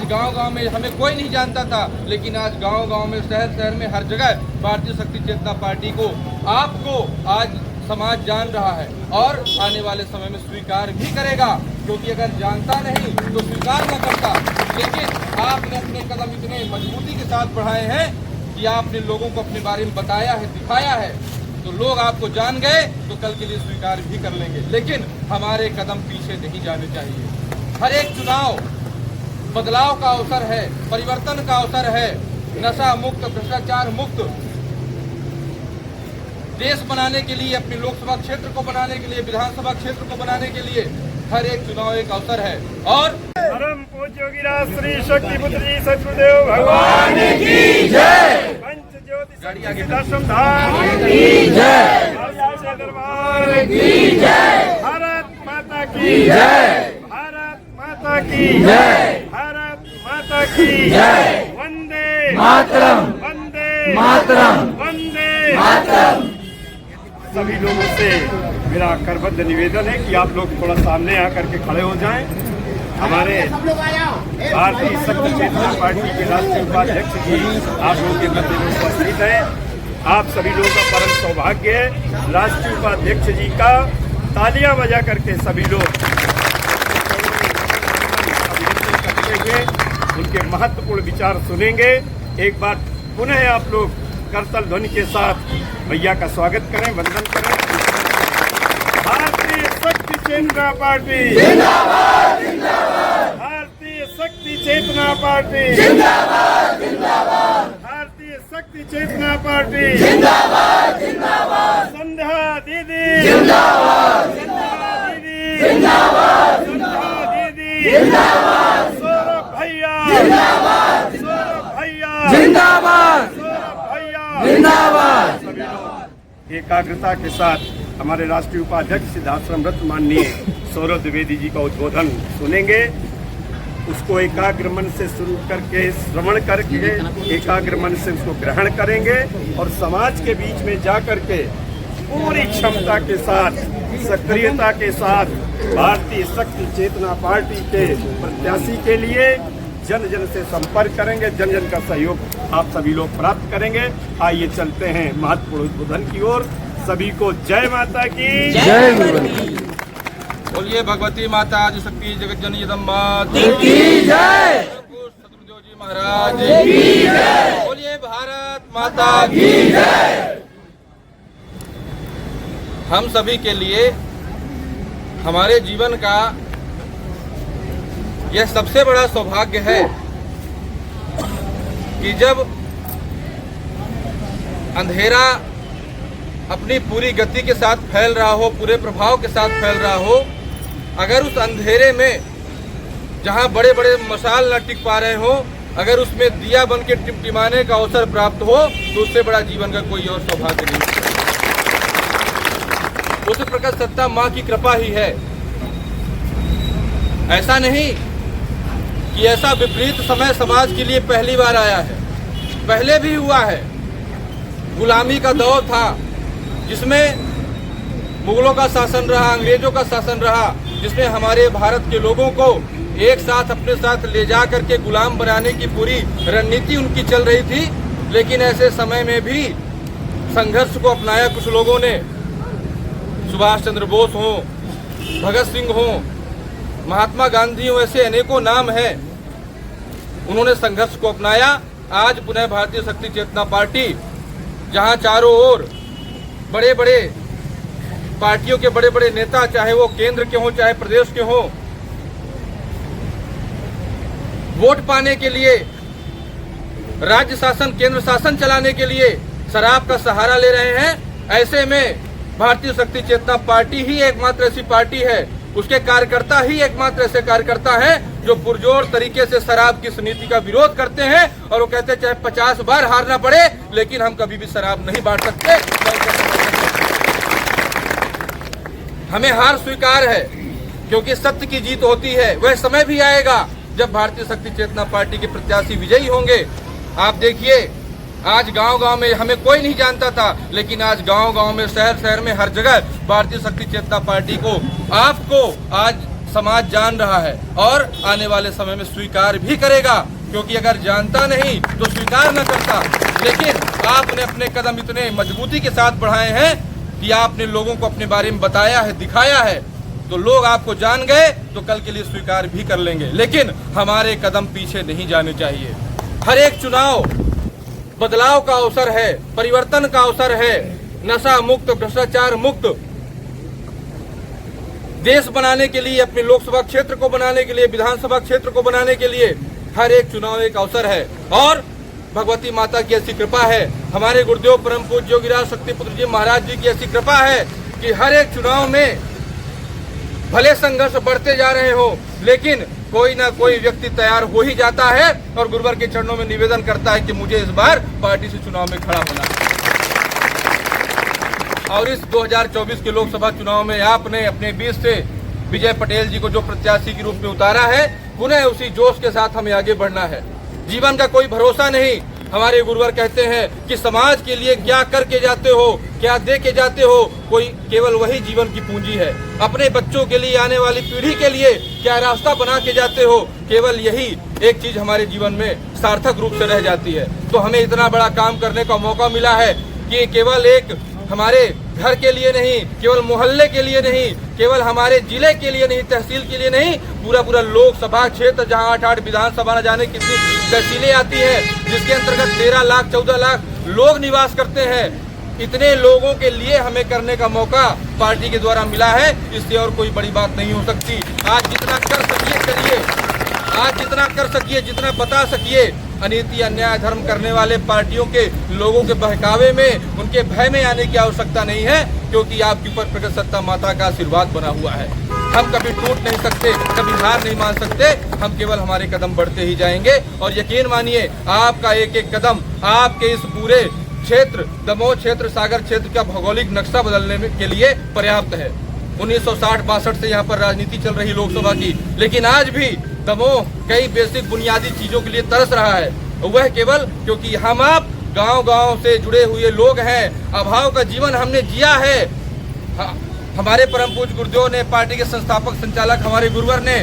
गांव-गांव में हमें कोई नहीं जानता था, लेकिन आज गांव-गांव में, शहर-शहर में, हर जगह भारतीय शक्ति चेतना पार्टी को, आपको आज समाज जान रहा है और आने वाले समय में स्वीकार भी करेगा, क्योंकि अगर जानता नहीं तो स्वीकार न करता। लेकिन आपने अपने कदम इतने मजबूती के साथ बढ़ाए हैं कि आपने लोगों को अपने बारे में बताया है, दिखाया है, तो लोग आपको जान गए तो कल के लिए स्वीकार भी कर लेंगे। लेकिन हमारे कदम पीछे नहीं जाने चाहिए। हर एक चुनाव बदलाव का अवसर है, परिवर्तन का अवसर है। नशा मुक्त, भ्रष्टाचार मुक्त देश बनाने के लिए, अपने लोकसभा क्षेत्र को बनाने के लिए, विधानसभा क्षेत्र को बनाने के लिए हर एक चुनाव एक अवसर है। और परम पूज्य योगीराज श्री शक्ति पुत्र जी सतगुरुदेव भगवान की जय, पंच ज्योति दर्शन धाम की जय, दरबार की जय, भारत माता की जय, भारत माता की जय, भारत माता की जय, वंदे मातरम, वंदे मातरम, वंदे मातरम। सभी लोगों से मेरा करबद्ध निवेदन है कि आप लोग थोड़ा सामने आकर के खड़े हो जाएं। हमारे भारतीय शक्ति चेतना पार्टी के राष्ट्रीय उपाध्यक्ष जी आप लोगों के मध्य में उपस्थित हैं। आप सभी लोगों का परम सौभाग्य है। राष्ट्रीय उपाध्यक्ष जी का तालियां बजा करके सभी लोग अभिनंदन करते हुए उनके महत्वपूर्ण विचार सुनेंगे। एक बार पुनः आप लोग करतल ध्वनि के साथ भैया का स्वागत करें, वंदन करें। भारतीय शक्ति चेतना पार्टी जिंदाबाद, जिंदाबाद। भारतीय शक्ति चेतना पार्टी जिंदाबाद, जिंदाबाद। भारतीय शक्ति चेतना पार्टी जिंदाबाद, जिंदाबाद। संध्या दीदी जिंदाबाद, संध्या दीदी जिंदाबाद, संध्या दीदी जिंदाबाद। सौरभ भैया जिंदाबाद, सौरभ भैया जिंदाबाद, जिंदाबाद। सभी लोग एकाग्रता के साथ हमारे राष्ट्रीय उपाध्यक्ष सिद्धाश्रमरत माननीय सौरभ द्विवेदी जी का उद्बोधन सुनेंगे। उसको एकाग्र मन से शुरू करके, श्रवण करके एकाग्र मन से उसको ग्रहण करेंगे और समाज के बीच में जा करके पूरी क्षमता के साथ, सक्रियता के साथ भारतीय शक्ति चेतना पार्टी के प्रत्याशी के लिए जन जन से संपर्क करेंगे। जन जन का सहयोग आप सभी लोग प्राप्त करेंगे। आइए चलते हैं महत्वपूर्ण उद्बोधन की ओर। सभी को जय माता की जय। बोलिए भगवती माता आदि शक्ति जगत जननी जगदम्बा की जय, सतगुरुदेव जी महाराज की जय। बोलिए भारत माता की जय। हम सभी के लिए हमारे जीवन का यह सबसे बड़ा सौभाग्य है कि जब अंधेरा अपनी पूरी गति के साथ फैल रहा हो, पूरे प्रभाव के साथ फैल रहा हो, अगर उस अंधेरे में जहां बड़े बड़े मशाल न टिक पा रहे हो, अगर उसमें दिया बन के टिमटिमाने का अवसर प्राप्त हो, तो उससे बड़ा जीवन का कोई और सौभाग्य नहीं। उस प्रकार सत्ता माँ की कृपा ही है। ऐसा नहीं कि ऐसा विपरीत समय समाज के लिए पहली बार आया है, पहले भी हुआ है। गुलामी का दौर था जिसमें मुगलों का शासन रहा, अंग्रेजों का शासन रहा, जिसमें हमारे भारत के लोगों को एक साथ अपने साथ ले जा करके गुलाम बनाने की पूरी रणनीति उनकी चल रही थी। लेकिन ऐसे समय में भी संघर्ष को अपनाया कुछ लोगों ने। सुभाष चंद्र बोस हो, भगत सिंह हो, महात्मा गांधी हो, ऐसे अनेकों नाम हैं। उन्होंने संघर्ष को अपनाया। आज पुनः भारतीय शक्ति चेतना पार्टी, जहां चारों ओर बड़े बड़े पार्टियों के बड़े बड़े नेता, चाहे वो केंद्र के हों चाहे प्रदेश के हों, वोट पाने के लिए, राज्य शासन, केंद्र शासन चलाने के लिए शराब का सहारा ले रहे हैं। ऐसे में भारतीय शक्ति चेतना पार्टी ही एकमात्र ऐसी पार्टी है, उसके कार्यकर्ता ही एकमात्र ऐसे कार्यकर्ता हैं जो पुरजोर तरीके से शराब की नीति का विरोध करते हैं और वो कहते हैं चाहे 50 बार हारना पड़े लेकिन हम कभी भी शराब नहीं बांट सकते। हमें हार स्वीकार है क्योंकि सत्य की जीत होती है। वह समय भी आएगा जब भारतीय शक्ति चेतना पार्टी के प्रत्याशी विजयी होंगे। आप देखिए, आज गांव-गांव में हमें कोई नहीं जानता था, लेकिन आज गांव-गांव में, शहर-शहर में, हर जगह भारतीय शक्ति चेतना पार्टी को, आपको आज समाज जान रहा है और आने वाले समय में स्वीकार भी करेगा, क्योंकि अगर जानता नहीं तो स्वीकार न करता। लेकिन आपने अपने कदम इतने मजबूती के साथ बढ़ाए हैं कि आपने लोगों को अपने बारे में बताया है, दिखाया है, तो लोग आपको जान गए तो कल के लिए स्वीकार भी कर लेंगे। लेकिन हमारे कदम पीछे नहीं जाने चाहिए। हर एक चुनाव बदलाव का अवसर है, परिवर्तन का अवसर है। नशा मुक्त, भ्रष्टाचार मुक्त देश बनाने के लिए, अपने लोकसभा क्षेत्र को बनाने के लिए, विधानसभा क्षेत्र को बनाने के लिए हर एक चुनाव एक अवसर है। और भगवती माता की ऐसी कृपा है, हमारे गुरुदेव परम पूज्य योगीराज शक्तिपुत्र जी महाराज जी की ऐसी कृपा है कि हर एक चुनाव में भले संघर्ष बढ़ते जा रहे हो, लेकिन कोई ना कोई व्यक्ति तैयार हो ही जाता है और गुरुवर के चरणों में निवेदन करता है कि मुझे इस बार पार्टी से चुनाव में खड़ा होना है। और इस 2024 के लोकसभा चुनाव में आपने अपने बीच से विजय पटेल जी को जो प्रत्याशी के रूप में उतारा है, पुनः उसी जोश के साथ हमें आगे बढ़ना है। जीवन का कोई भरोसा नहीं। हमारे गुरुवर कहते हैं कि समाज के लिए क्या करके जाते हो, क्या दे के जाते हो, कोई केवल वही जीवन की पूंजी है। अपने बच्चों के लिए, आने वाली पीढ़ी के लिए क्या रास्ता बना के जाते हो, केवल यही एक चीज हमारे जीवन में सार्थक रूप से रह जाती है। तो हमें इतना बड़ा काम करने का मौका मिला है कि केवल एक हमारे घर के लिए नहीं, केवल मोहल्ले के लिए नहीं, केवल हमारे जिले के लिए नहीं, तहसील के लिए नहीं, पूरा लोकसभा क्षेत्र जहां 8-8 विधानसभा न जाने कितनी तहसीलें आती है, जिसके अंतर्गत 13 लाख 14 लाख लोग निवास करते हैं। इतने लोगों के लिए हमें करने का मौका पार्टी के द्वारा मिला है। इससे और कोई बड़ी बात नहीं हो सकती। आज जितना कर सकिए करिए, आज जितना कर सकिए, जितना बता सकिए। अनीति, अन्याय, धर्म करने वाले पार्टियों के लोगों के बहकावे में, उनके भय में आने की आवश्यकता नहीं है, क्योंकि आपके ऊपर प्रगट सत्ता माता का आशीर्वाद बना हुआ है। हम कभी टूट नहीं सकते, कभी हार नहीं मान सकते। हम केवल हमारे कदम बढ़ते ही जाएंगे। और यकीन मानिए, आपका एक एक कदम आपके इस पूरे क्षेत्र, दमोह क्षेत्र, सागर क्षेत्र का भौगोलिक नक्शा बदलने के लिए पर्याप्त है। 1960-62 से यहाँ पर राजनीति चल रही लोकसभा की, लेकिन आज भी दमोह कई बेसिक बुनियादी चीजों के लिए तरस रहा है। वह केवल क्योंकि हम आप गांव-गांव से जुड़े हुए लोग हैं। अभाव का जीवन हमने जिया है। हमारे परम पूज्य गुरुदेव ने, पार्टी के संस्थापक संचालक हमारे गुरुवर ने